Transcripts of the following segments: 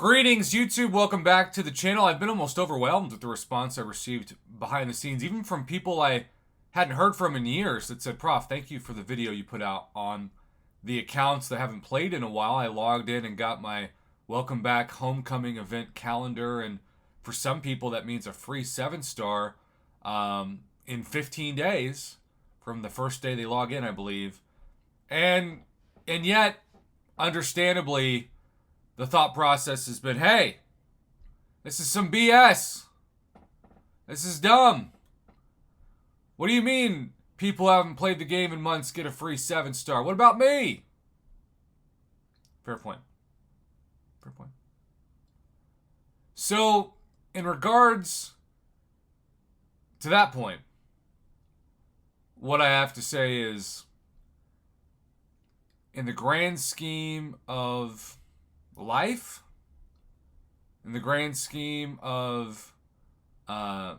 Greetings, YouTube. Welcome back to the channel. I've been almost overwhelmed with the response I received behind the scenes, even from people I hadn't heard from in years that said, Prof, thank you for the video you put out on the accounts that haven't played in a while. I logged in and got my welcome back homecoming event calendar, and for some people that means a free 7-star in 15 days from the first day they log in, I believe. And yet, understandably, the thought process has been, hey, this is some BS. This is dumb. What do you mean people haven't played the game in months get a free 7-star? What about me? Fair point. Fair point. So, in regards to that point, what I have to say is, in the grand scheme of life, in the grand scheme of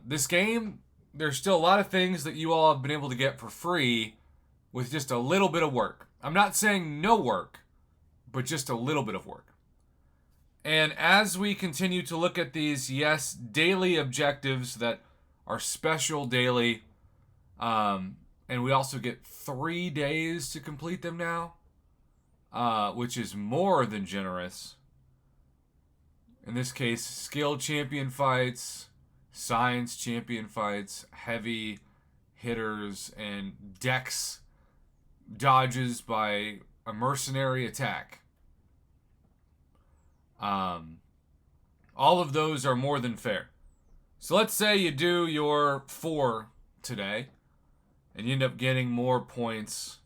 this game, there's still a lot of things that you all have been able to get for free with just a little bit of work. I'm not saying no work, but just a little bit of work. And as we continue to look at these, yes, daily objectives that are special daily, and we also get 3 days to complete them now, which is more than generous. In this case, skill champion fights, science champion fights, heavy hitters, and dex dodges by a mercenary attack. All of those are more than fair. So let's say you do your 4 today, and you end up getting more points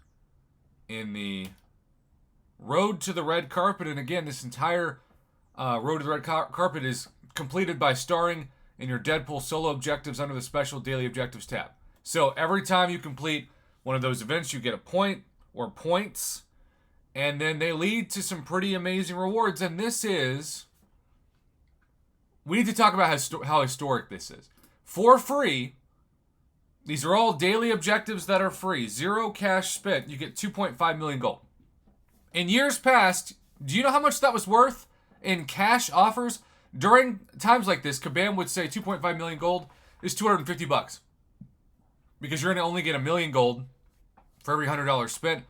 in the Road to the Red Carpet. And again, this entire Road to the Red Carpet is completed by starring in your Deadpool solo objectives under the special daily objectives tab. So every time you complete one of those events, you get a point or points, and then they lead to some pretty amazing rewards. And this is, we need to talk about how historic this is. For free, these are all daily objectives that are free. 0 cash spent. You get 2.5 million gold. In years past, do you know how much that was worth in cash offers? During times like this, Kabam would say 2.5 million gold is $250. Because you're going to only get 1 million gold for every $100 spent,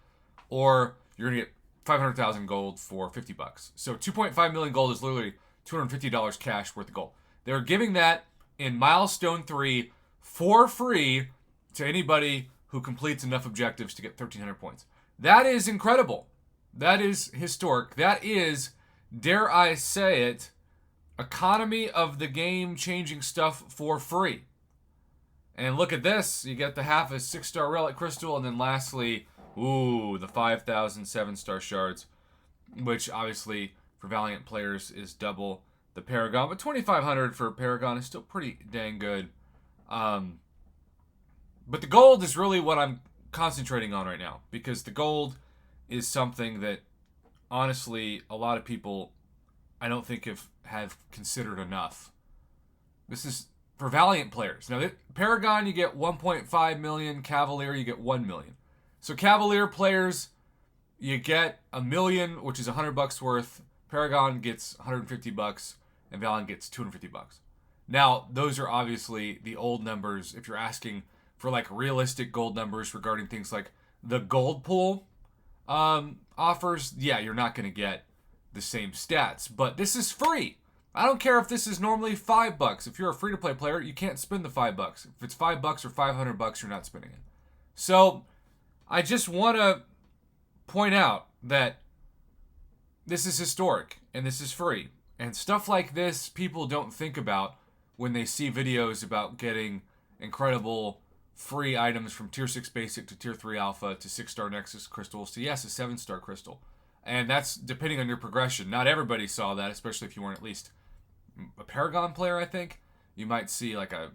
or you're going to get 500,000 gold for $50. So 2.5 million gold is literally $250 cash worth of gold. They're giving that in Milestone 3 for free to anybody who completes enough objectives to get 1,300 points. That is incredible. That is historic. That is, dare I say it, economy of the game changing stuff for free. And look at this. You get the half a 6-star relic crystal, and then lastly, the 5,000 7-star shards, which obviously for Valiant players is double the Paragon. But 2,500 for Paragon is still pretty dang good. But the gold is really what I'm concentrating on right now, because the gold is something that, honestly, a lot of people, I don't think have considered enough. This is for Valiant players. Now, Paragon, you get 1.5 million. Cavalier, you get 1 million. So Cavalier players, you get 1 million, which is $100 worth. Paragon gets $150, and Valiant gets $250. Now, those are obviously the old numbers. If you're asking for like realistic gold numbers regarding things like the gold pool offers, yeah, you're not going to get the same stats. But this is free. I don't care if this is normally $5. If you're a free-to-play player, you can't spend the $5. If it's $5 or $500, you're not spending it. So I just want to point out that this is historic and this is free. And stuff like this people don't think about when they see videos about getting incredible free items from Tier 6 Basic to Tier 3 Alpha to 6-star Nexus crystals to, yes, a 7-star crystal. And that's depending on your progression. Not everybody saw that, especially if you weren't at least a Paragon player, I think. You might see like a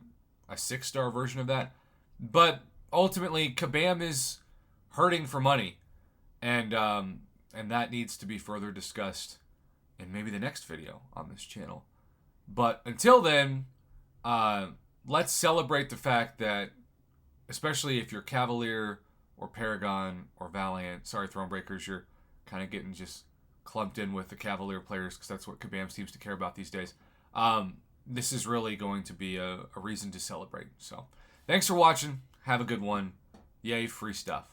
6-star version of that. But ultimately, Kabam is hurting for money. And that needs to be further discussed in maybe the next video on this channel. But until then, let's celebrate the fact that, especially if you're Cavalier or Paragon or Valiant, sorry, Thronebreakers, you're kind of getting just clumped in with the Cavalier players because that's what Kabam seems to care about these days. This is really going to be a reason to celebrate. So, thanks for watching. Have a good one. Yay, free stuff.